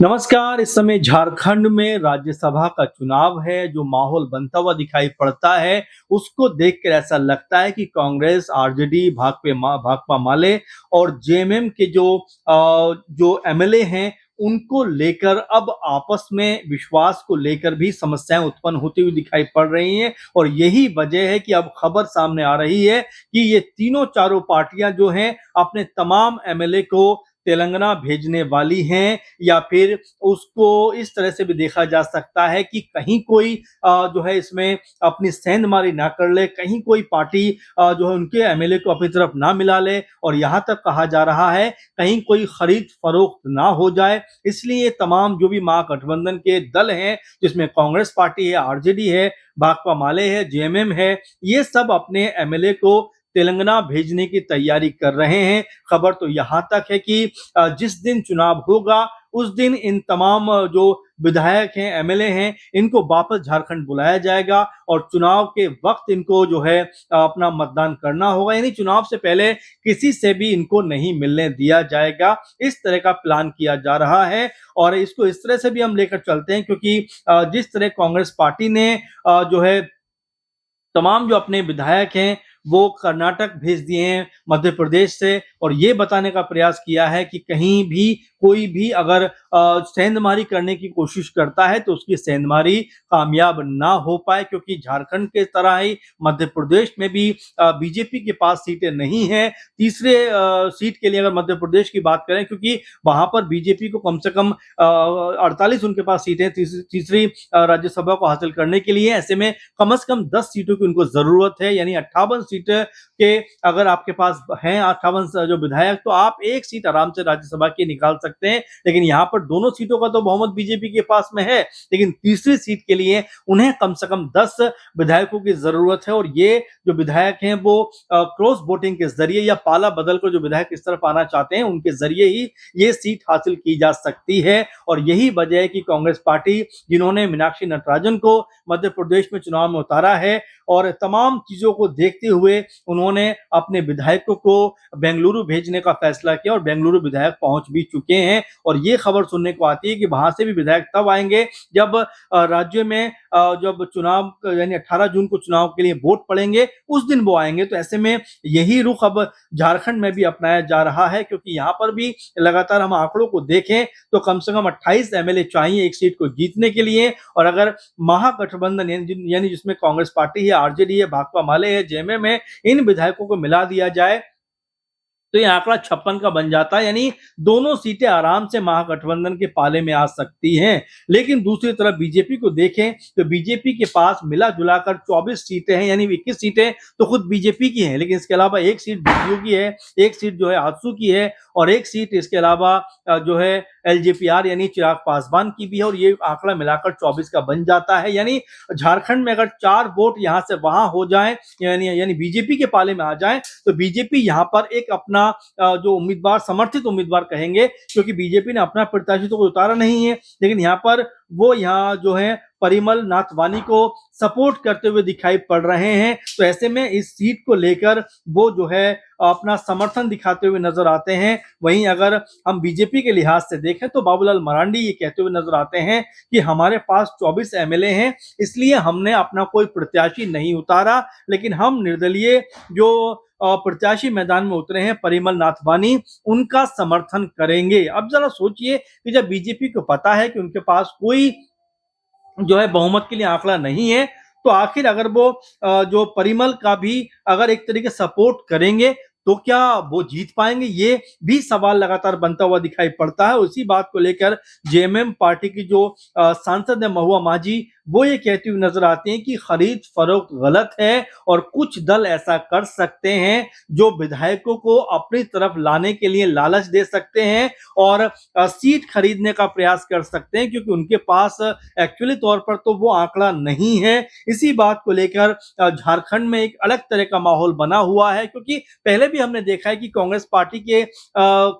नमस्कार। इस समय झारखंड में राज्यसभा का चुनाव है। जो माहौल बनता हुआ दिखाई पड़ता है, उसको देखकर ऐसा लगता है कि कांग्रेस, आरजेडी, भाकपा माले और जेएमएम के जो एमएलए हैं, उनको लेकर अब आपस में विश्वास को लेकर भी समस्याएं उत्पन्न होती हुई दिखाई पड़ रही हैं। और यही वजह है कि अब खबर सामने आ रही है कि ये तीनों चारों पार्टियां जो हैं, अपने तमाम एमएलए को तेलंगाना भेजने वाली हैं, या फिर उसको इस तरह से भी देखा जा सकता है कि कहीं कोई जो है इसमें अपनी सेंधमारी ना कर ले, कहीं कोई पार्टी जो है उनके एमएलए को अपनी तरफ ना मिला ले, और यहाँ तक कहा जा रहा है कहीं कोई खरीद फरोख्त ना हो जाए। इसलिए तमाम जो भी महागठबंधन के दल हैं, जिसमें कांग्रेस पार्टी है, आरजेडी है, भाकपा माले है, जेएमएम है, ये सब अपने एमएलए को तेलंगाना भेजने की तैयारी कर रहे हैं। खबर तो यहाँ तक है कि जिस दिन चुनाव होगा, उस दिन इन तमाम जो विधायक हैं, एमएलए हैं, इनको वापस झारखंड बुलाया जाएगा और चुनाव के वक्त इनको जो है अपना मतदान करना होगा। यानी चुनाव से पहले किसी से भी इनको नहीं मिलने दिया जाएगा। इस तरह का प्लान किया जा रहा है और इसको इस तरह से भी हम लेकर चलते हैं, क्योंकि जिस तरह कांग्रेस पार्टी ने जो है तमाम जो अपने विधायक हैं, वो कर्नाटक भेज दिए हैं मध्य प्रदेश से, और ये बताने का प्रयास किया है कि कहीं भी कोई भी अगर सेंधमारी करने की कोशिश करता है तो उसकी सेंधमारी कामयाब ना हो पाए, क्योंकि झारखंड के तरह ही मध्य प्रदेश में भी बीजेपी के पास सीटें नहीं हैं। तीसरे सीट के लिए अगर मध्य प्रदेश की बात करें, क्योंकि वहां पर बीजेपी को कम से कम 48 उनके पास सीटें तीसरी राज्यसभा को हासिल करने के लिए। ऐसे में कम से कम 10 सीटों की उनको जरूरत है, यानी 58 सीट के अगर आपके पास हैं 58 जो विधायक, तो आप एक सीट आराम से राज्यसभा की निकाल सकते हैं। लेकिन यहाँ पर दोनों सीटों का तो बहुमत बीजेपी के पास में है, लेकिन तीसरी सीट के लिए उन्हें कम से कम 10 विधायकों की जरूरत है। और ये जो विधायक हैं वो क्रॉस वोटिंग के जरिए या पाला बदल कर जो विधायक इस तरफ आना चाहते हैं, उनके जरिए ही ये सीट हासिल की जा सकती है। और यही वजह है कि कांग्रेस पार्टी, जिन्होंने मीनाक्षी नटराजन को मध्य प्रदेश में चुनाव में उतारा है, और तमाम चीजों को देखते हुए उन्होंने अपने विधायकों को बेंगलुरु भेजने का फैसला किया, और बेंगलुरु विधायक पहुंच भी चुके हैं। और ये खबर सुनने को आती है कि वहां से भी विधायक तब आएंगे जब राज्य में जब चुनाव यानी 18 जून को चुनाव के लिए वोट पड़ेंगे, उस दिन वो आएंगे। तो ऐसे में यही रुख अब झारखंड में भी अपनाया जा रहा है, क्योंकि यहाँ पर भी लगातार हम आंकड़ों को देखें तो कम से कम 28 एमएलए चाहिए एक सीट को जीतने के लिए। और अगर महागठबंधन यानी जिसमें कांग्रेस पार्टी है, आरजेडी है, भाकपा माले है, जेएमएम है, इन विधायकों को मिला दिया जाए तो ये आंकड़ा 56 का बन जाता है। यानी दोनों सीटें आराम से महागठबंधन के पाले में आ सकती हैं। लेकिन दूसरी तरफ बीजेपी को देखें तो बीजेपी के पास मिला जुलाकर 24 सीटें हैं, यानी 21 सीटें तो खुद बीजेपी की हैं, लेकिन इसके अलावा एक सीट बीडीयू की है, एक सीट जो है आजसू की है, और एक सीट इसके अलावा जो है एलजेपीआर यानी चिराग पासवान की भी है। और ये आंकड़ा मिलाकर 24 का बन जाता है। यानी झारखंड में अगर 4 वोट यहां से वहां हो जाए, यानी बीजेपी के पाले में आ जाए, तो बीजेपी यहां पर एक अपना जो उम्मीदवार, समर्थित उम्मीदवार कहेंगे, क्योंकि बीजेपी ने अपना प्रत्याशी तो कोई उतारा नहीं है, लेकिन यहाँ पर वो यहाँ जो है परिमल नाथवानी को सपोर्ट करते हुए दिखाई पड़ रहे हैं। तो ऐसे में इस सीट को लेकर वो जो है अपना समर्थन दिखाते हुए नजर आते हैं। वहीं अगर हम बीजेपी के लिहाज से देखें तो बाबूलाल मरांडी ये कहते हुए नजर आते हैं कि हमारे पास 24 एमएलए हैं, इसलिए हमने अपना कोई प्रत्याशी नहीं उतारा, लेकिन हम निर्दलीय जो प्रत्याशी मैदान में उतरे हैं परिमल नाथवानी, उनका समर्थन करेंगे। अब जरा सोचिए कि जब बीजेपी को पता है कि उनके पास कोई जो है बहुमत के लिए आंकड़ा नहीं है, तो आखिर अगर वो जो परिमल का भी अगर एक तरीके सपोर्ट करेंगे तो क्या वो जीत पाएंगे, ये भी सवाल लगातार बनता हुआ दिखाई पड़ता है। उसी बात को लेकर जेएमएम पार्टी की जो सांसद है महुआ माझी, वो ये कहती हुई नजर आती हैं कि खरीद फरोख्त गलत है और कुछ दल ऐसा कर सकते हैं जो विधायकों को अपनी तरफ लाने के लिए लालच दे सकते हैं और सीट खरीदने का प्रयास कर सकते हैं, क्योंकि उनके पास एक्चुअली तौर पर तो वो आंकड़ा नहीं है। इसी बात को लेकर झारखंड में एक अलग तरह का माहौल बना हुआ है, क्योंकि पहले भी हमने देखा है कि कांग्रेस पार्टी के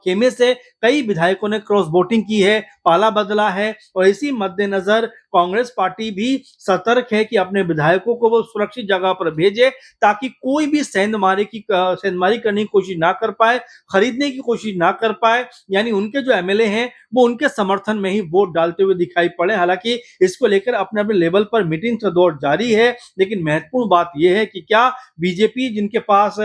खेमे से कई विधायकों ने क्रॉस वोटिंग की है, पाला बदला है और इसी मद्देनजर कांग्रेस पार्टी भी सतर्क है कि अपने विधायकों को वो सुरक्षित जगह पर भेजे ताकि कोई भी सेंधमारी करने की कोशिश ना कर पाए, खरीदने की कोशिश ना कर पाए, यानी उनके जो एमएलए हैं वो उनके समर्थन में ही वोट डालते हुए दिखाई पड़े। हालांकि इसको लेकर अपने अपने लेवल पर मीटिंग का दौर जारी है, लेकिन महत्वपूर्ण बात यह है कि क्या बीजेपी जिनके पास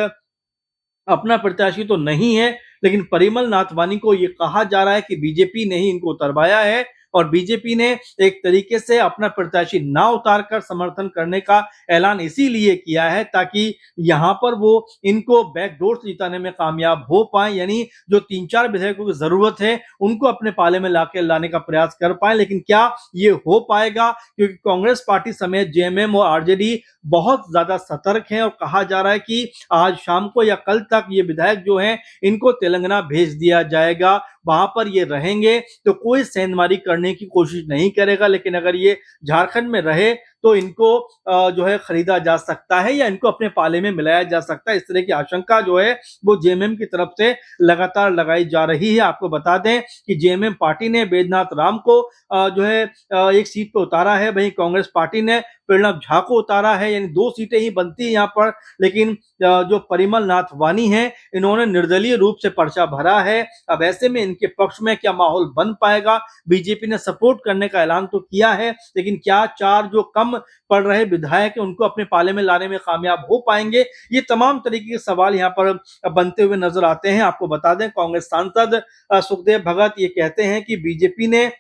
अपना प्रत्याशी तो नहीं है, लेकिन परिमल नाथवानी को ये कहा जा रहा है कि बीजेपी ने ही इनको उतरवाया है और बीजेपी ने एक तरीके से अपना प्रत्याशी ना उतारकर समर्थन करने का ऐलान इसीलिए किया है ताकि यहां पर वो इनको बैकडोर से जिताने में कामयाब हो पाए, यानी जो 3-4 विधायकों की जरूरत है उनको अपने पाले में लाने का प्रयास कर पाए। लेकिन क्या ये हो पाएगा, क्योंकि कांग्रेस पार्टी समेत जेएमएम और आरजेडी बहुत ज्यादा सतर्क है और कहा जा रहा है कि आज शाम को या कल तक ये विधायक जो हैं इनको तेलंगाना भेज दिया जाएगा, वहां पर ये रहेंगे तो कोई सेंधमारी करने की कोशिश नहीं करेगा। लेकिन अगर ये झारखंड में रहे तो इनको जो है खरीदा जा सकता है या इनको अपने पाले में मिलाया जा सकता है। इस तरह की आशंका जो है वो जेएमएम की तरफ से लगातार लगाई जा रही है। आपको बता दें कि जेएमएम पार्टी ने बैद्यनाथ राम को जो है एक सीट पर उतारा है, वहीं कांग्रेस पार्टी ने प्रणब झा को उतारा है, यानी 2 सीटें ही बनती है यहाँ पर। लेकिन जो परिमल नाथवानी है इन्होंने निर्दलीय रूप से पर्चा भरा है। अब ऐसे में इनके पक्ष में क्या माहौल बन पाएगा? बीजेपी ने सपोर्ट करने का ऐलान तो किया है, लेकिन क्या 4 जो कम पड़ रहे विधायक हैं उनको अपने पाले में लाने में कामयाब हो पाएंगे? ये तमाम तरीके के सवाल यहाँ पर बनते हुए नजर आते हैं। आपको बता दें कांग्रेस सांसद सुखदेव भगत ये कहते हैं कि बीजेपी ने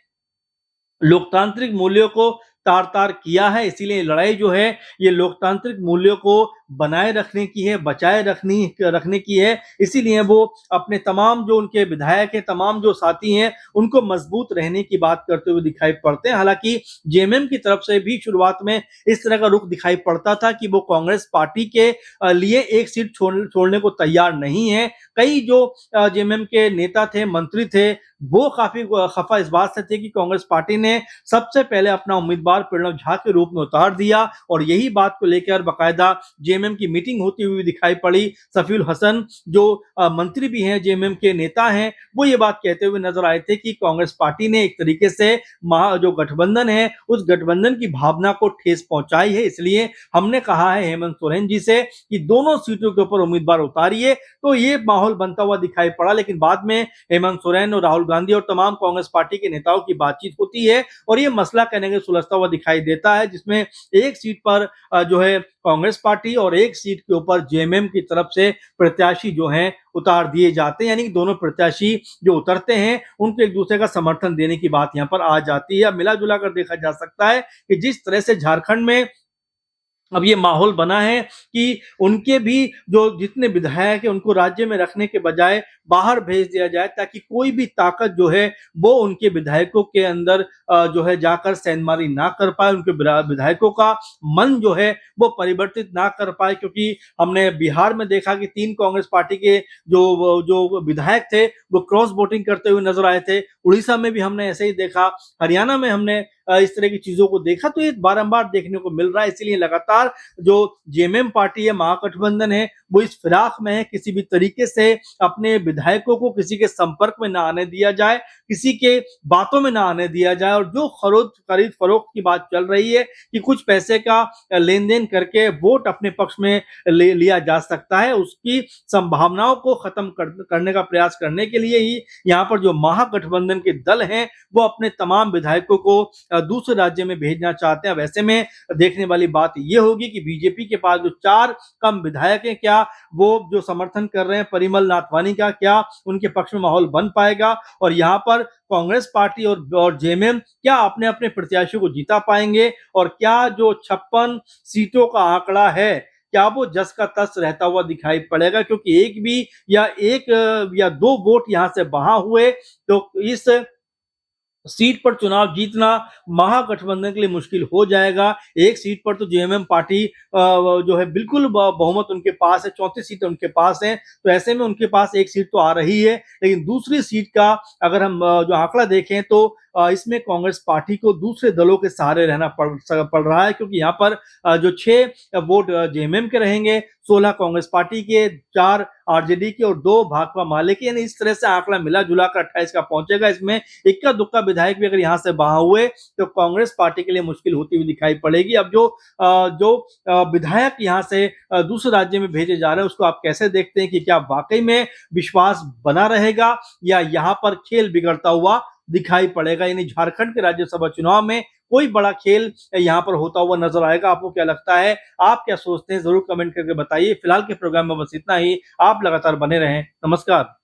लोकतांत्रिक मूल्यों को तार-तार किया है, इसीलिए लड़ाई जो है ये लोकतांत्रिक मूल्यों को बनाए रखने की है, बचाए रखने की है। इसीलिए वो अपने तमाम जो उनके विधायक हैं, तमाम जो साथी हैं, उनको मजबूत रहने की बात करते हुए दिखाई पड़ते हैं। हालांकि जेएमएम की तरफ से भी शुरुआत में इस तरह का रुख दिखाई पड़ता था कि वो कांग्रेस पार्टी के लिए एक सीट छोड़ने को तैयार नहीं है। कई जो जेएमएम के नेता थे, मंत्री थे, वो काफी खफा इस बात से थे कि कांग्रेस पार्टी ने सबसे पहले अपना उम्मीदवार प्रणब झा के रूप में उतार दिया और यही बात को लेकर बाकायदा जेएमएम की मीटिंग होती हुई दिखाई पड़ी। सफीउल हसन जो मंत्री भी हैं, जेएमएम के नेता हैं, वो ये बात कहते हुए नजर आए थे कि कांग्रेस पार्टी ने एक तरीके से जो गठबंधन है उस गठबंधन की भावना को ठेस पहुंचाई है। इसलिए हमने कहा है हेमंत सोरेन जी से कि दोनों सीटों के ऊपर उम्मीदवार उतारिए, तो ये माहौल बनता हुआ दिखाई पड़ा। लेकिन बाद में हेमंत सोरेन और राहुल गांधी और तमाम कांग्रेस पार्टी के नेताओं की बातचीत होती है और ये मसला कहने के सुलझता हुआ दिखाई देता है, जिसमें एक सीट पर जो है कांग्रेस पार्टी और एक सीट के ऊपर जेएमएम की तरफ से प्रत्याशी जो हैं उतार दिए जाते हैं, यानी कि दोनों प्रत्याशी जो उतरते हैं उनको एक दूसरे का समर्थन देने की बात यहां पर आ जाती है। मिला जुला कर देखा जा सकता है कि जिस तरह से झारखंड में अब ये माहौल बना है कि उनके भी जो जितने विधायक हैं उनको राज्य में रखने के बजाय बाहर भेज दिया जाए ताकि कोई भी ताकत जो है वो उनके विधायकों के अंदर जो है जाकर सेंधमारी ना कर पाए, उनके विधायकों का मन जो है वो परिवर्तित ना कर पाए। क्योंकि हमने बिहार में देखा कि 3 कांग्रेस पार्टी के जो विधायक थे वो क्रॉस वोटिंग करते हुए नजर आए थे। उड़ीसा में भी हमने ऐसे ही देखा, हरियाणा में हमने इस तरह की चीजों को देखा, तो ये बारंबार देखने को मिल रहा है। इसलिए लगातार जो जेएमएम पार्टी है, महागठबंधन है, वो इस फिराक में है किसी भी तरीके से अपने विधायकों को किसी के संपर्क में ना आने दिया जाए, किसी के बातों में ना आने दिया जाए। और जो खरीद फरोख्त की बात चल रही है कि कुछ पैसे का लेन देन करके वोट अपने पक्ष में लिया जा सकता है, उसकी संभावनाओं को खत्म करने का प्रयास करने के लिए ही यहाँ पर जो महागठबंधन के दल हैं वो अपने तमाम विधायकों को दूसरे राज्य में भेजना चाहते हैं। वैसे में देखने वाली बात यह होगी कि बीजेपी के पास जो 4 कम विधायक हैं, क्या वो जो समर्थन कर रहे हैं परिमल नाथवानी का, क्या उनके पक्ष में माहौल बन पाएगा? और यहाँ पर कांग्रेस पार्टी और जेएमएम क्या अपने अपने प्रत्याशियों को जीता पाएंगे? और क्या जो 56 सीटों का आंकड़ा है क्या वो जस का तस रहता हुआ दिखाई पड़ेगा? क्योंकि एक या 2 वोट यहां से वहां हुए तो इस सीट पर चुनाव जीतना महागठबंधन के लिए मुश्किल हो जाएगा। एक सीट पर तो जेएमएम पार्टी जो है बिल्कुल बहुमत उनके पास है, 34 सीटें उनके पास हैं, तो ऐसे में उनके पास एक सीट तो आ रही है। लेकिन दूसरी सीट का अगर हम जो आंकड़ा देखें तो इसमें कांग्रेस पार्टी को दूसरे दलों के सहारे रहना पड़ रहा है, क्योंकि यहाँ पर जो 6 वोट जेएमएम के रहेंगे, 16 कांग्रेस पार्टी के, 4 आरजेडी के और 2 भाकपा माले के, यानी इस तरह से आंकड़ा मिला जुला कर 28 का पहुंचेगा। इसमें इक्का दुक्का विधायक भी अगर यहां से बाहर हुए तो कांग्रेस पार्टी के लिए मुश्किल होती हुई दिखाई पड़ेगी। अब जो विधायक यहां से दूसरे राज्य में भेजे जा रहे हैं, उसको आप कैसे देखते हैं कि क्या वाकई में विश्वास बना रहेगा या यहां पर खेल बिगड़ता हुआ दिखाई पड़ेगा? यानी झारखंड के राज्यसभा चुनाव में कोई बड़ा खेल यहां पर होता हुआ नजर आएगा? आपको क्या लगता है? आप क्या सोचते हैं? जरूर कमेंट करके बताइए। फिलहाल के प्रोग्राम में बस इतना ही। आप लगातार बने रहें। नमस्कार।